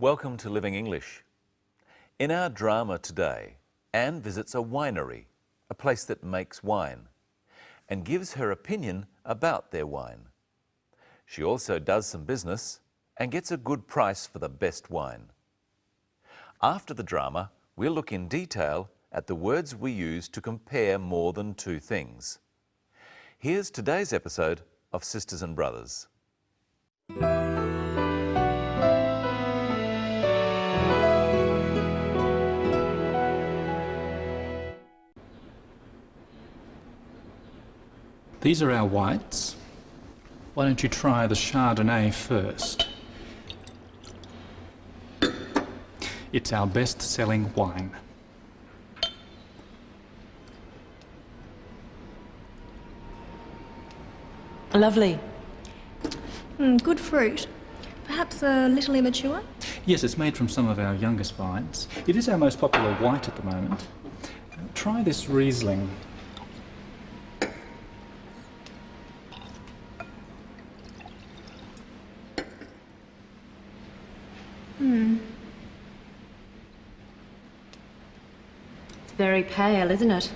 Welcome to Living English. In our drama today, Anne visits a winery, a place that makes wine, and gives her opinion about their wine. She also does some business and gets a good price for the best wine. After the drama, we'll look in detail at the words we use to compare more than two things. Here's today's episode of Sisters and Brothers. These are our whites. Why don't you try the Chardonnay first? It's our best-selling wine. Lovely. Good fruit. Perhaps a little immature? Yes, it's made from some of our youngest vines. It is our most popular white at the moment. Try this Riesling. It's very pale, isn't it?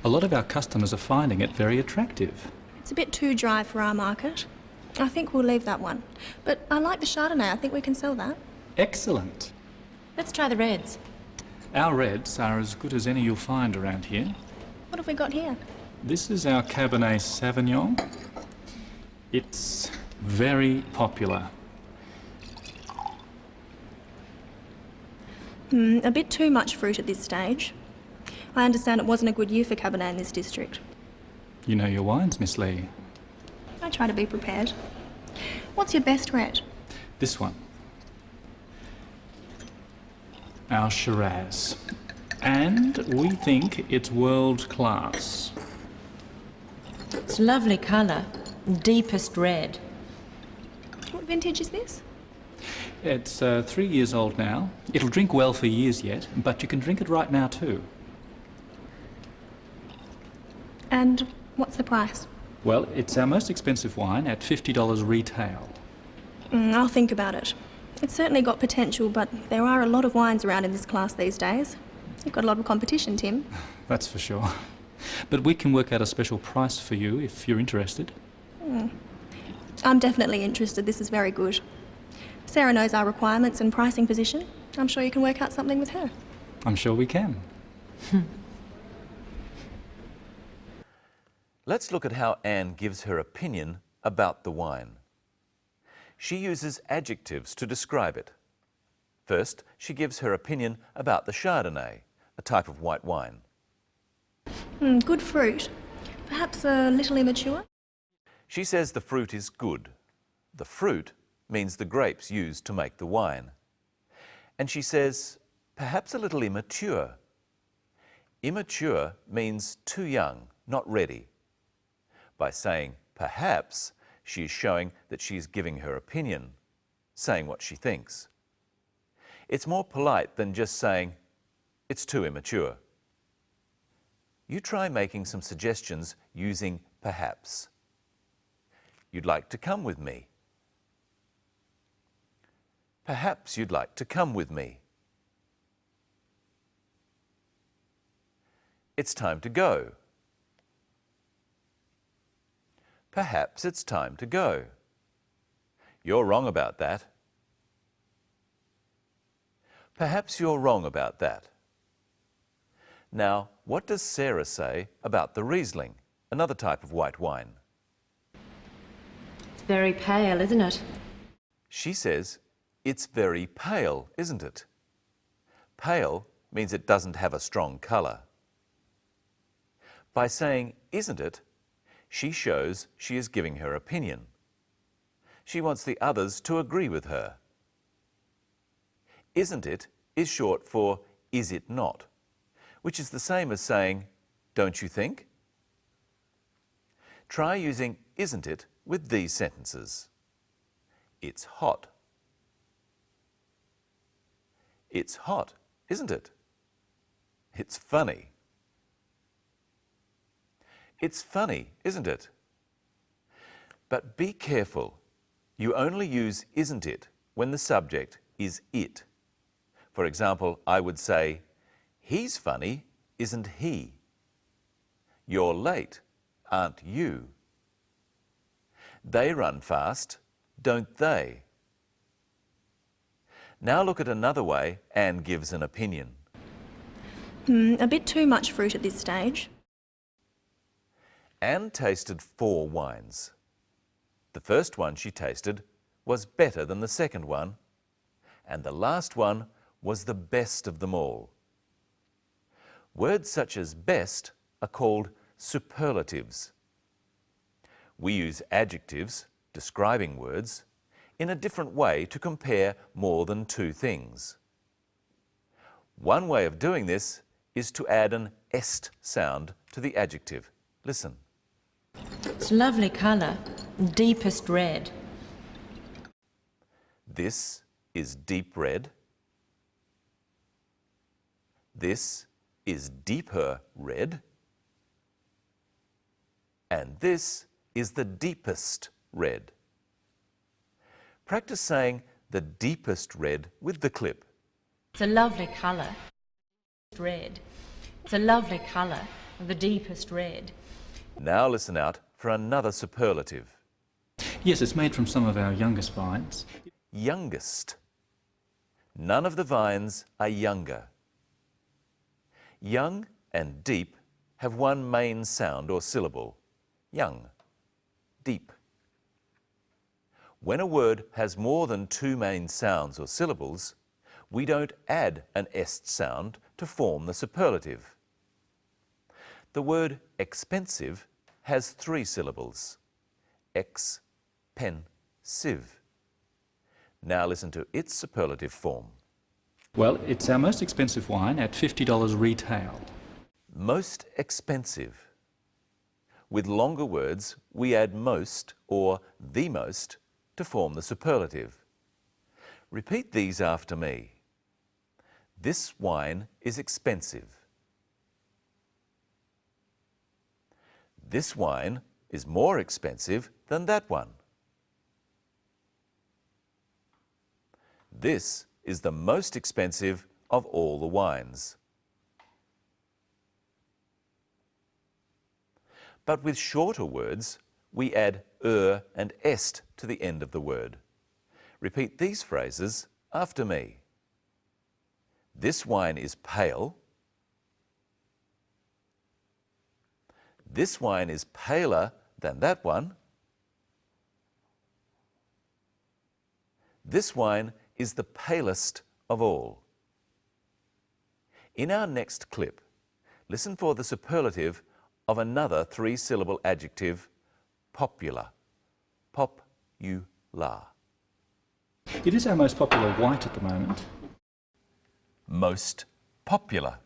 A lot of our customers are finding it very attractive. It's a bit too dry for our market. I think we'll leave that one. But I like the Chardonnay. I think we can sell that. Excellent. Let's try the reds. Our reds are as good as any you'll find around here. What have we got here? This is our Cabernet Sauvignon. It's very popular. A bit too much fruit at this stage. I understand it wasn't a good year for Cabernet in this district. You know your wines, Miss Lee. I try to be prepared. What's your best red? This one. Our Shiraz. And we think it's world class. It's lovely colour. Deepest red. What vintage is this? It's 3 years old now. It'll drink well for years yet, but you can drink it right now too. And what's the price? Well, it's our most expensive wine at $50 retail. I'll think about it. It's certainly got potential, but there are a lot of wines around in this class these days. You've got a lot of competition, Tim. That's for sure. But we can work out a special price for you if you're interested. I'm definitely interested. This is very good. Sarah knows our requirements and pricing position. I'm sure you can work out something with her. I'm sure we can. Let's look at how Anne gives her opinion about the wine. She uses adjectives to describe it. First, she gives her opinion about the Chardonnay, a type of white wine. Good fruit. Perhaps a little immature? She says the fruit is good. The fruit means the grapes used to make the wine. And she says, perhaps a little immature. Immature means too young, not ready. By saying perhaps, she is showing that she is giving her opinion, saying what she thinks. It's more polite than just saying, it's too immature. You try making some suggestions using perhaps. You'd like to come with me. Perhaps you'd like to come with me. It's time to go. Perhaps it's time to go. You're wrong about that. Perhaps you're wrong about that. Now, what does Sarah say about the Riesling, another type of white wine? It's very pale, isn't it? She says, it's very pale, isn't it? Pale means it doesn't have a strong colour. By saying, isn't it, she shows she is giving her opinion. She wants the others to agree with her. Isn't it is short for is it not, which is the same as saying, don't you think? Try using isn't it with these sentences. It's hot. It's hot, isn't it? It's funny. It's funny, isn't it? But be careful. You only use isn't it when the subject is it. For example, I would say, he's funny, isn't he? You're late, aren't you? They run fast, don't they? Now look at another way Anne gives an opinion. A bit too much fruit at this stage. Anne tasted 4 wines. The first one she tasted was better than the second one, and the last one was the best of them all. Words such as best are called superlatives. We use adjectives, describing words, in a different way to compare more than 2 things. One way of doing this is to add an est sound to the adjective. Listen. It's lovely colour, deepest red. This is deep red. This is deeper red. And this is the deepest red. Practice saying the deepest red with the clip. It's a lovely colour, red. It's a lovely colour, the deepest red. Now listen out for another superlative. Yes, it's made from some of our youngest vines. Youngest. None of the vines are younger. Young and deep have one main sound or syllable. Young, deep. When a word has more than 2 main sounds or syllables, we don't add an est sound to form the superlative. The word expensive has 3 syllables. Ex, pen, sieve. Now listen to its superlative form. Well, it's our most expensive wine at $50 retail. Most expensive. With longer words, we add most or the most to form the superlative. Repeat these after me. This wine is expensive. This wine is more expensive than that one. This is the most expensive of all the wines. But with shorter words, we add and est to the end of the word. Repeat these phrases after me. This wine is pale. This wine is paler than that one. This wine is the palest of all. In our next clip, listen for the superlative of another 3-syllable adjective, popular. Pop-u-la. It is our most popular white at the moment. Most popular.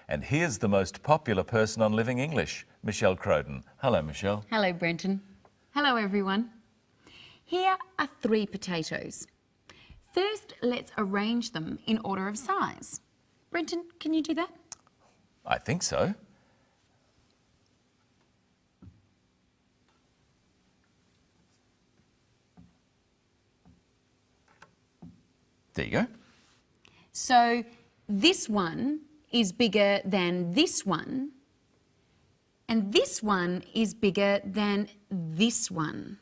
And here's the most popular person on Living English, Michelle Crowden. Hello, Michelle. Hello, Brenton. Hello, everyone. Here are 3 potatoes. First, let's arrange them in order of size. Brenton, can you do that? I think so. There you go. So this one is bigger than this one, and this one is bigger than this one.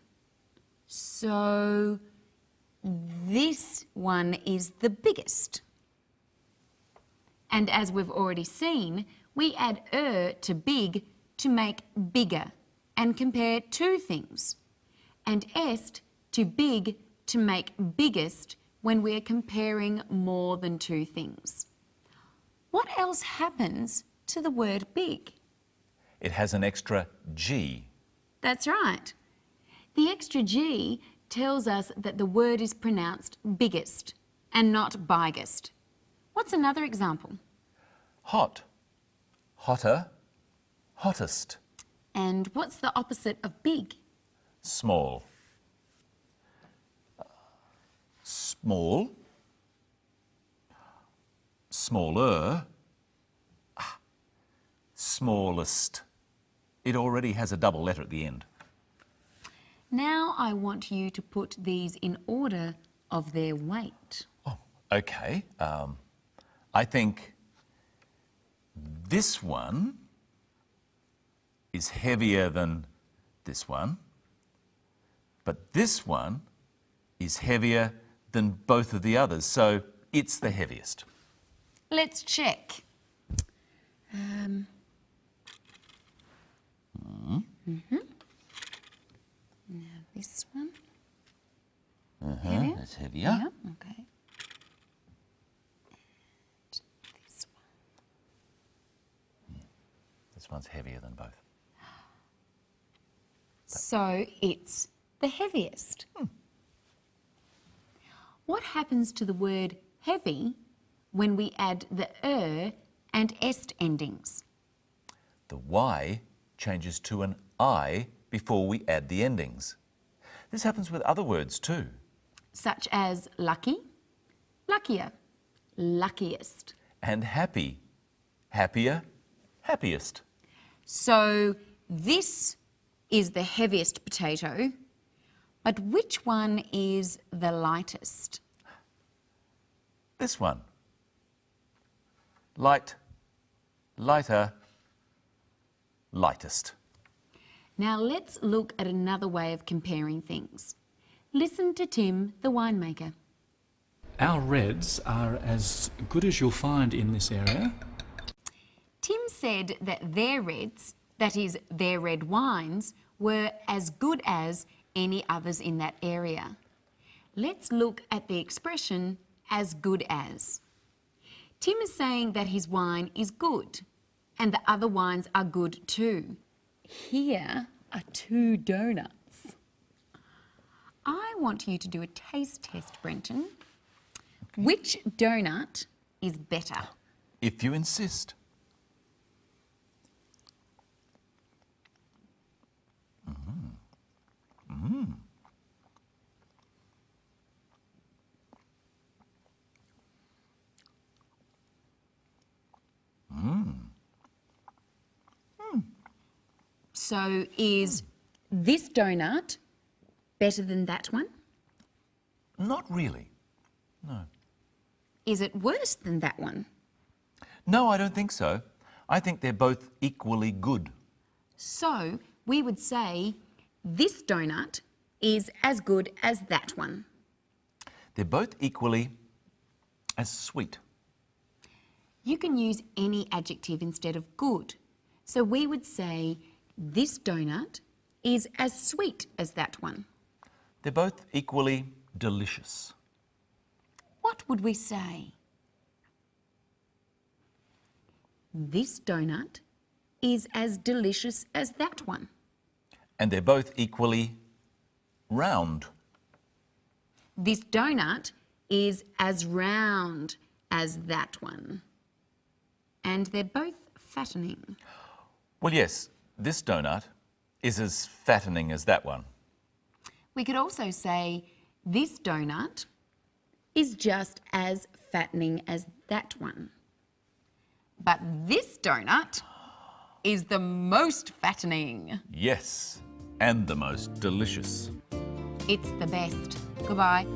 So this one is the biggest. And as we've already seen, we add to big to make bigger and compare 2 things, and est to big to make biggest when we're comparing more than 2 things. What else happens to the word big? It has an extra G. That's right. The extra G tells us that the word is pronounced biggest and not biggest. What's another example? Hot. Hotter. Hottest. And what's the opposite of big? Small. Small. Smaller. Smallest. It already has a double letter at the end. Now I want you to put these in order of their weight. Oh, okay. I think this one is heavier than this one, but this one is heavier than both of the others, so it's the heaviest. Let's check. Now this one. Heavier? That's heavier. Yeah, okay. And this one. This one's heavier than both. So it's the heaviest. What happens to the word heavy when we add the and est endings? The Y changes to an I before we add the endings. This happens with other words too. Such as lucky, luckier, luckiest. And happy, happier, happiest. So this is the heaviest potato, but which one is the lightest? This one. Light, lighter, lightest. Now let's look at another way of comparing things. Listen to Tim, the winemaker. Our reds are as good as you'll find in this area. Tim said that their reds, that is, their red wines, were as good as any others in that area. Let's look at the expression as good as. Tim is saying that his wine is good and the other wines are good too. Here are 2 donuts. I want you to do a taste test, Brenton. Okay. Which donut is better? If you insist. So is this donut better than that one? Not really, no. Is it worse than that one? No, I don't think so. I think they're both equally good. So we would say this donut is as good as that one. They're both equally as sweet. You can use any adjective instead of good. So we would say this donut is as sweet as that one. They're both equally delicious. What would we say? This donut is as delicious as that one. And they're both equally round. This donut is as round as that one. And they're both fattening. Well, yes, this donut is as fattening as that one. We could also say this donut is just as fattening as that one. But this donut is the most fattening. Yes, and the most delicious. It's the best. Goodbye.